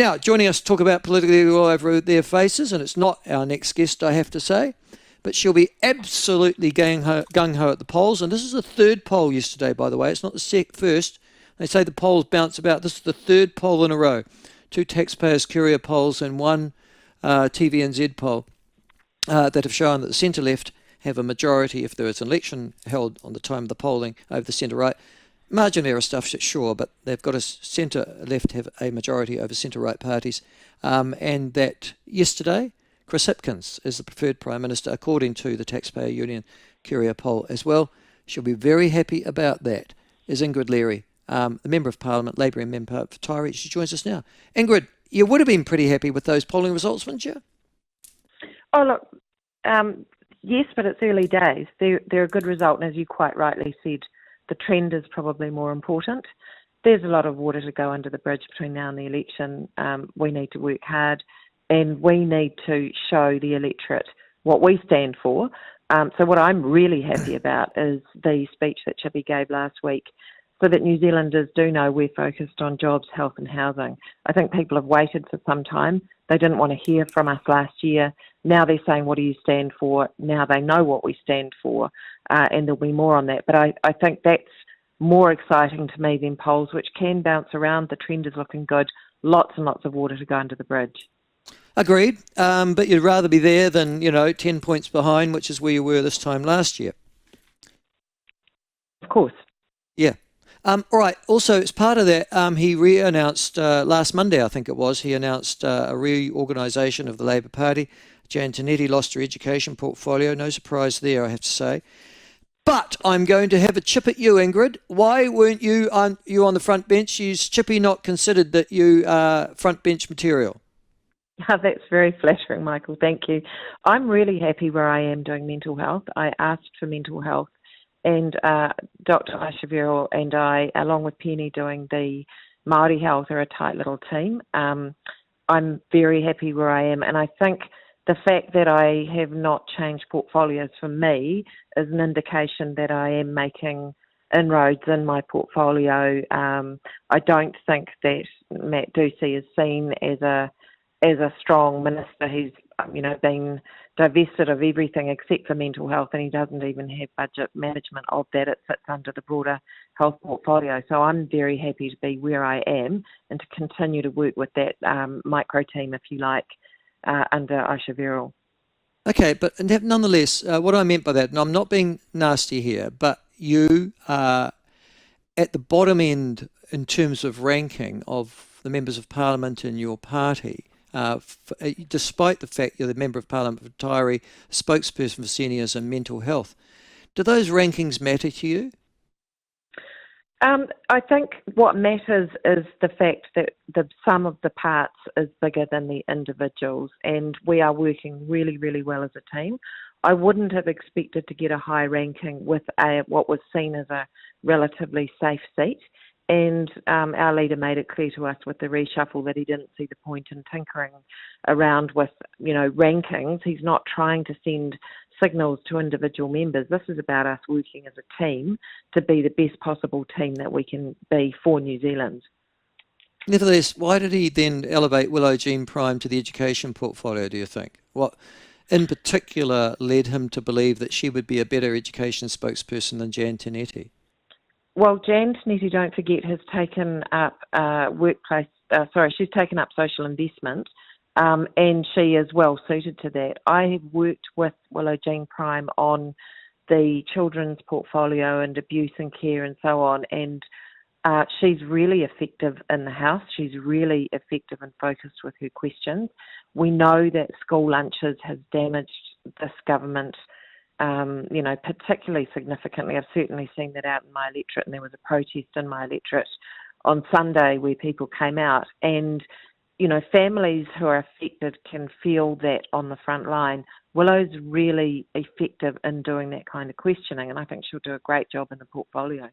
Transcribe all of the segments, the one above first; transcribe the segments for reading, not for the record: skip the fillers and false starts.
Now, joining us to talk about politically all over their faces, and it's not our next guest, I have to say, but she'll be absolutely gung-ho at the polls. And this is the third poll yesterday, by the way. It's not the first. They say the polls bounce about. This is the third poll in a row. 2 Taxpayers Courier polls and 1 TVNZ poll that have shown that the centre-left have a majority if there is an election held on the time of the polling over the centre-right. Margin error stuff, sure, but they've got a centre-left have a majority over centre-right parties. And that yesterday, Chris Hipkins is the preferred Prime Minister, according to the Taxpayer Union Courier poll as well. She'll be very happy about that, is Ingrid Leary, the Member of Parliament, Labour member for Tyree. She joins us now. Ingrid, you would have been pretty happy with those polling results, wouldn't you? Oh, look, yes, but it's early days. They're a good result, and as you quite rightly said, the trend is probably more important. There's a lot of water to go under the bridge between now and the election. We need to work hard, and we need to show the electorate what we stand for. So what I'm really happy about is the speech that Chippy gave last week, so that New Zealanders do know we're focused on jobs, health and housing. I think people have waited for some time. They didn't want to hear from us last year. Now they're saying, what do you stand for? Now they know what we stand for, and there'll be more on that. But I think that's more exciting to me than polls, which can bounce around. The trend is looking good. Lots and lots of water to go under the bridge. Agreed. But you'd rather be there than, 10 points behind, which is where you were this time last year. Of course. Yeah. All right. Also, as part of that, he re-announced last Monday, I think it was, he announced a reorganisation of the Labour Party. Jan Tinetti lost her education portfolio. No surprise there, I have to say. But I'm going to have a chip at you, Ingrid. Why weren't you on the front bench? Is Chippy not considered that you front bench material? That's very flattering, Michael. Thank you. I'm really happy where I am doing mental health. I asked for mental health, and Dr. Aisha Verrill and I, along with Penny doing the Māori health, are a tight little team. I'm very happy where I am, and I think the fact that I have not changed portfolios for me is an indication that I am making inroads in my portfolio. I don't think that Matt Ducey is seen as a strong minister. He's been divested of everything except for mental health, and he doesn't even have budget management of that. It sits under the broader health portfolio. So I'm very happy to be where I am and to continue to work with that micro team, if you like, under Aisha Verrill. Okay, but nonetheless, what I meant by that, and I'm not being nasty here, but you are at the bottom end in terms of ranking of the members of Parliament in your party, despite the fact you're the Member of Parliament for Tyree, spokesperson for seniors and mental health. Do those rankings matter to you? I think what matters is the fact that the sum of the parts is bigger than the individuals, and we are working really, really well as a team. I wouldn't have expected to get a high ranking with what was seen as a relatively safe seat, and our leader made it clear to us with the reshuffle that he didn't see the point in tinkering around with, rankings. He's not trying to send signals to individual members. This is about us working as a team to be the best possible team that we can be for New Zealand. Nevertheless, why did he then elevate Willow Jean Prime to the education portfolio, do you think? What in particular led him to believe that she would be a better education spokesperson than Jan Tinetti? Well, Jan Tinetti, don't forget, has taken up she's taken up social investment, and she is well suited to that. I have worked with Willow Jean Prime on the children's portfolio and abuse and care and so on, and she's really effective in the House. She's really effective and focused with her questions. We know that school lunches has damaged this government, particularly significantly. I've certainly seen that out in my electorate, and there was a protest in my electorate on Sunday where people came out, and families who are affected can feel that on the front line. Willow's really effective in doing that kind of questioning, and I think she'll do a great job in the portfolio.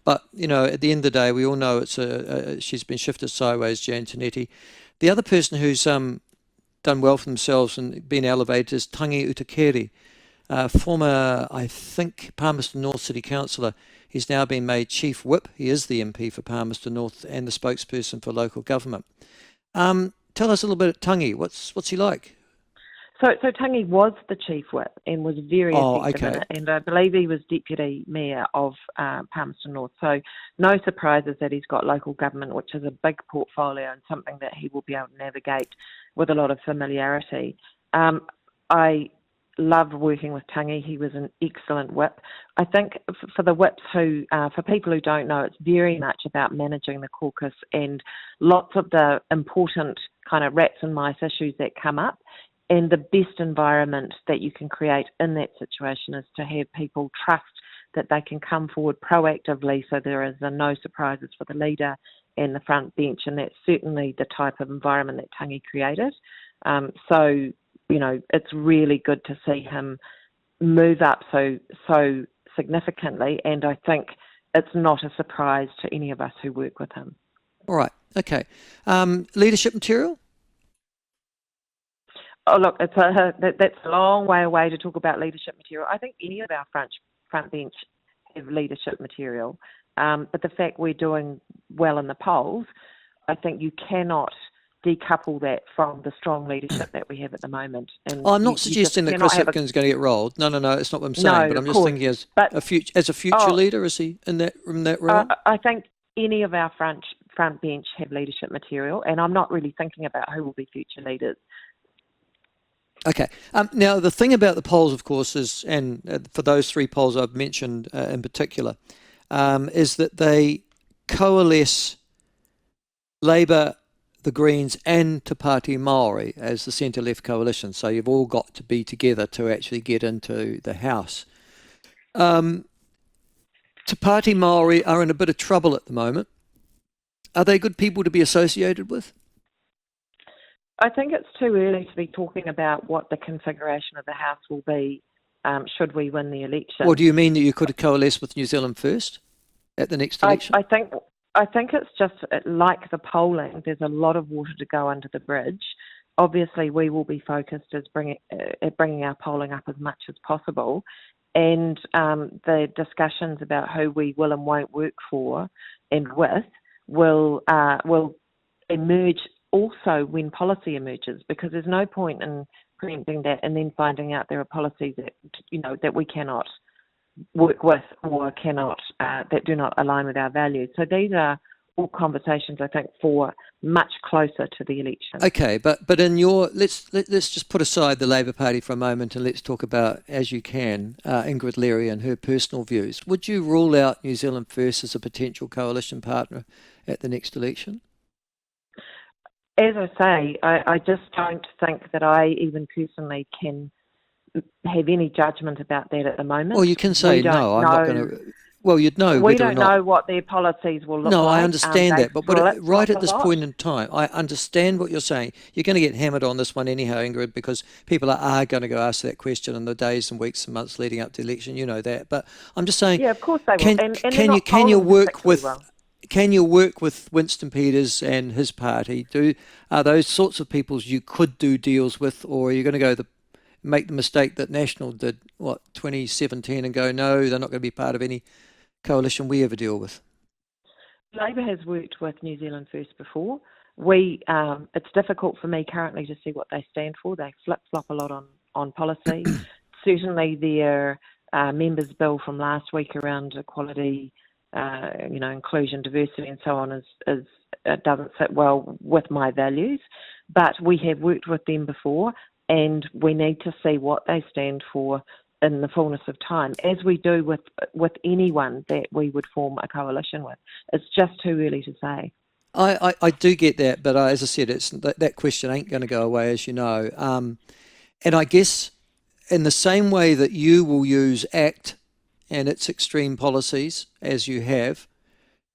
But, at the end of the day, we all know she's been shifted sideways, Jan Tinetti. The other person who's done well for themselves and been elevated is Tangi Utakere. former, I think, Palmerston North City Councillor. He's now been made Chief Whip. He is the MP for Palmerston North and the spokesperson for local government. Tell us a little bit of Tangi. What's he like? So Tangi was the chief whip and was very effective in it, and I believe he was deputy mayor of Palmerston North. So no surprises that he's got local government, which is a big portfolio and something that he will be able to navigate with a lot of familiarity. I loved working with Tangi. He was an excellent whip. I think for the whips for people who don't know, it's very much about managing the caucus and lots of the important kind of rats and mice issues that come up. And the best environment that you can create in that situation is to have people trust that they can come forward proactively so there is no surprises for the leader and the front bench. And that's certainly the type of environment that Tangi created. So, it's really good to see him move up so significantly. And I think it's not a surprise to any of us who work with him. All right. Okay. Leadership material? Oh, look, that's a long way away to talk about leadership material. I think any of our front bench have leadership material, but the fact we're doing well in the polls, I think you cannot decouple that from the strong leadership that we have at the moment. And I'm not suggesting that Chris Hipkins going to get rolled. No, it's not what I'm saying. No, but I'm just thinking as a future leader, is he in that role? I think any of our front bench have leadership material, and I'm not really thinking about who will be future leaders. Okay. Now, the thing about the polls, of course, is, and for those three polls I've mentioned in particular, is that they coalesce Labour, the Greens, and Te Pāti Māori as the centre-left coalition. So you've all got to be together to actually get into the House. Te Pāti Māori are in a bit of trouble at the moment. Are they good people to be associated with? I think it's too early to be talking about what the configuration of the House will be should we win the election. Or do you mean that you could coalesce with New Zealand First at the next election? I think it's just like the polling. There's a lot of water to go under the bridge. Obviously, we will be focused at bringing our polling up as much as possible, and the discussions about who we will and won't work for and with will emerge also when policy emerges, because there's no point in preempting that and then finding out there are policies that that we cannot work with or cannot that do not align with our values. So these are all conversations, I think, for much closer to the election. Okay, but in your let's just put aside the Labour Party for a moment and let's talk about, as you can, Ingrid Leary and her personal views. Would you rule out New Zealand First as a potential coalition partner at the next election? As I say, I just don't think that I even personally can have any judgment about that at the moment. Well, you can say no. I'm not going to. Well, you'd know. We don't know what their policies will look like. No, I understand that, but right at this point in time, I understand what you're saying. You're going to get hammered on this one anyhow, Ingrid, because people are going to go ask that question in the days and weeks and months leading up to the election. You know that, but I'm just saying. Yeah, of course they will. Can you work with? Can you work with Winston Peters and his party? Are those sorts of people you could do deals with, or are you going to make the mistake that National did, 2017, and go, no, they're not going to be part of any coalition we ever deal with? Labor has worked with New Zealand First before. It's difficult for me currently to see what they stand for. They flip-flop a lot on policy. Certainly their members' bill from last week around equality, inclusion, diversity, and so on doesn't sit well with my values. But we have worked with them before, and we need to see what they stand for in the fullness of time, as we do with anyone that we would form a coalition with. It's just too early to say. I do get that, but as I said, it's that question ain't going to go away, as you know. And I guess in the same way that you will use ACT and its extreme policies, as you have,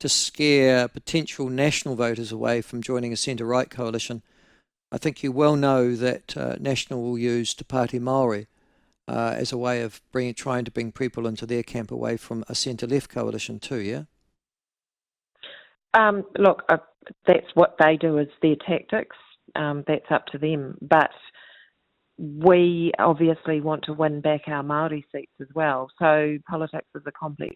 to scare potential national voters away from joining a centre-right coalition, I think you well know that National will use Te Pāti Māori as a way of trying to bring people into their camp away from a centre-left coalition too, yeah? Look, that's what they do, is their tactics. That's up to them. But we obviously want to win back our Māori seats as well. So politics is a complex